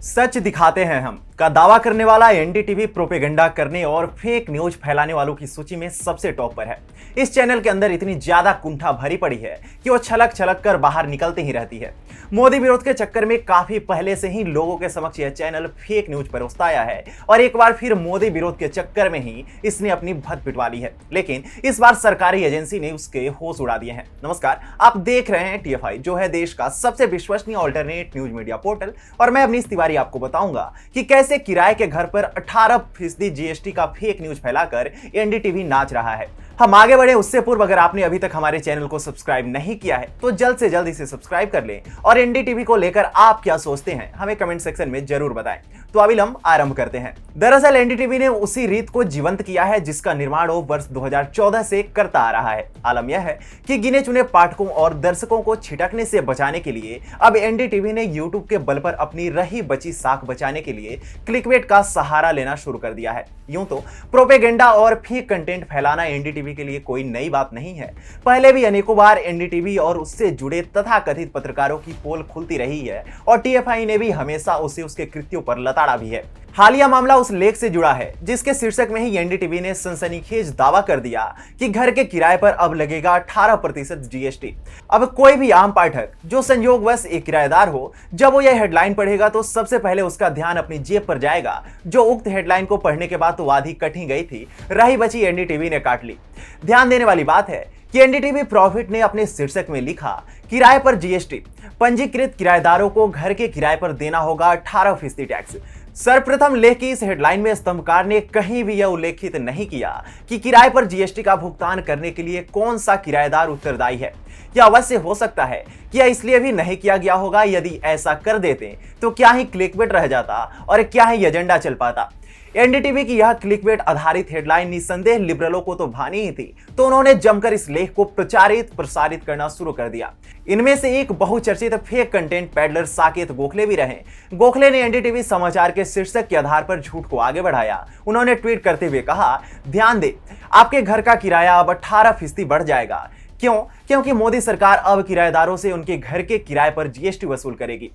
सच दिखाते हैं हम का दावा करने वाला एनडीटीवी प्रोपेगेंडा करने और फेक न्यूज फैलाने वालों की सूची में सबसे टॉप पर है। इस चैनल के अंदर इतनी ज्यादा कुंठा भरी पड़ी है कि वो छलक छलक कर बाहर निकलती ही रहती है। मोदी विरोध के चक्कर में काफी पहले से ही लोगों के समक्ष यह चैनल फेक न्यूज परोसता आया है और एक बार फिर मोदी विरोध के चक्कर में ही इसने अपनी भद्द पिटवा ली है। लेकिन इस बार सरकारी एजेंसी ने उसके होश उड़ा दिए हैं। नमस्कार, आप देख रहे हैं टीएफआई, जो है देश का सबसे विश्वसनीय ऑल्टरनेट न्यूज मीडिया पोर्टल, और मैं अवनीश तिवारी आपको बताऊंगा कि कैसे किराए के घर पर 18% जीएसटी का फेक न्यूज फैलाकर एनडीटीवी नाच रहा है। हम आगे बढ़े उससे पूर्व अगर आपने अभी तक हमारे चैनल को सब्सक्राइब नहीं किया है तो जल्द से जल्द इसे सब्सक्राइब कर लें और एनडीटीवी को लेकर आप क्या सोचते हैं हमें कमेंट सेक्शन में जरूर बताएं। तो अभी हम आरंभ करते हैं। दरअसल एनडीटीवी ने उसी रीत को जीवंत किया है जिसका निर्माण वो वर्ष 2014 से करता आ रहा है। आलम यह है कि गिने चुने पाठकों और दर्शकों को छिटकने से बचाने के लिए अब एनडीटीवी ने यूट्यूब के बल पर अपनी रही बची साख बचाने के लिए क्लिकबेट का सहारा लेना शुरू कर दिया है। यूं तो प्रोपेगेंडा और फेक कंटेंट फैलाना एनडीटीवी के लिए कोई नई बात नहीं है। पहले भी अनेकों बार एनडीटीवी और उससे जुड़े तथाकथित पत्रकारों की पोल खुलती रही है और टीएफआई ने भी हमेशा उसे उसके कृत्यों पर लताड़ा भी है। हालिया मामला उस लेख से जुड़ा है जिसके शीर्षक में ही एनडीटीवी ने सनसनीखेज दावा कर दिया कि घर के किराए पर अब लगेगा 18% जीएसटी। अब कोई भी आम पाठक जो संयोगवश एक किराएदार हो, जब वो यह हेडलाइन पढ़ेगा तो सबसे पहले उसका ध्यान अपनी जेब पर जाएगा, जो उक्त हेडलाइन को पढ़ने के बाद तो आधी कट ही गई थी, रही बची एनडीटीवी ने काट ली। ध्यान देने वाली बात है कि एनडीटीवी प्रॉफिट ने अपने शीर्षक में लिखा किराए पर जीएसटी, पंजीकृत किराएदारों को घर के किराए पर देना होगा 18% टैक्स। सर्वप्रथम लेख की इस हेडलाइन में स्तंभकार ने कहीं भी यह उल्लेखित नहीं किया कि किराए पर जीएसटी का भुगतान करने के लिए कौन सा किराएदार उत्तरदायी है। यह अवश्य हो सकता है कि यह इसलिए भी नहीं किया गया होगा, यदि ऐसा कर देते तो क्या ही क्लिकबेट रह जाता और क्या ही एजेंडा चल पाता। एनडीटीवी की यह क्लिकबेट आधारित हेडलाइन निसंदेह लिबरलों को तो भानी ही थी, तो उन्होंने जमकर इस लेख को प्रसारित करना शुरू कर दिया। इनमें से एक बहुचर्चित fake content peddler Saket Gokhale भी रहे। गोखले ने एनडीटीवी समाचार के शीर्षक के आधार पर झूठ को आगे बढ़ाया। उन्होंने ट्वीट करते हुए कहा, ध्यान दे, आपके घर का किराया अब 18% बढ़ जाएगा। क्यों? क्योंकि मोदी सरकार अब किराएदारों से उनके घर के किराए पर जीएसटी वसूल करेगी।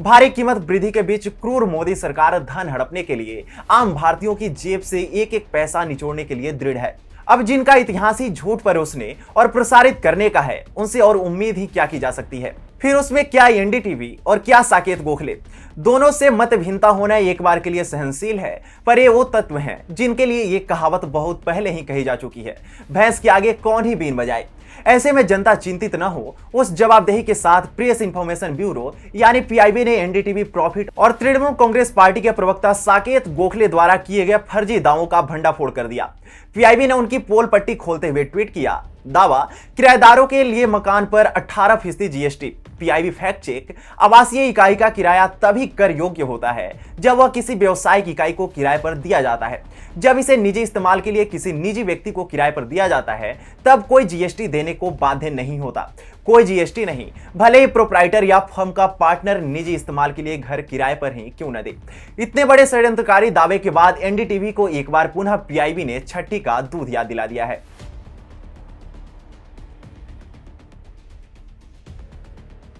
भारी कीमत वृद्धि के बीच क्रूर मोदी सरकार धन हड़पने के लिए, आम भारतीयों की जेब से एक एक पैसा निचोड़ने के लिए दृढ़ है। अब जिनका इतिहास ही झूठ परोसने और प्रसारित करने का है, उनसे और उम्मीद ही क्या की जा सकती है। फिर उसमें क्या एनडीटीवी और क्या साकेत गोखले, दोनों से मत भिन्नता होना एक बार के लिए सहनशील है, पर ये वो तत्व हैं जिनके लिए ये कहावत बहुत पहले ही कही जा चुकी है, भैंस के आगे कौन ही बीन बजाए। ऐसे में जनता चिंतित न हो, उस जवाबदेही के साथ प्रेस इंफॉर्मेशन ब्यूरो यानी पीआईबी ने एनडीटीवी प्रॉफिट और तृणमूल कांग्रेस पार्टी के प्रवक्ता साकेत गोखले द्वारा किए गए फर्जी दावों का भंडाफोड़ कर दिया। पीआईबी ने उनकी पोल पट्टी खोलते हुए ट्वीट किया, दावा, किराएदारों के लिए मकान पर 18% जीएसटी। पीआईबी फैक्ट चेक, आवासीय इकाई का किराया तभी कर योग्य होता है जब वह किसी व्यवसायिक इकाई को किराए पर दिया जाता है। जब इसे निजी इस्तेमाल के लिए किसी निजी व्यक्ति को किराए पर दिया जाता है तब कोई जीएसटी देने को बाध्य नहीं होता। कोई जीएसटी नहीं, भले ही प्रोप्राइटर या फर्म का पार्टनर निजी इस्तेमाल के लिए घर किराए पर ही क्यों न दे। इतने बड़े षड्यंत्रकारी दावे के बाद एनडीटीवी को एक बार पुनः पीआईबी ने छठी का दूध याद दिला दिया है।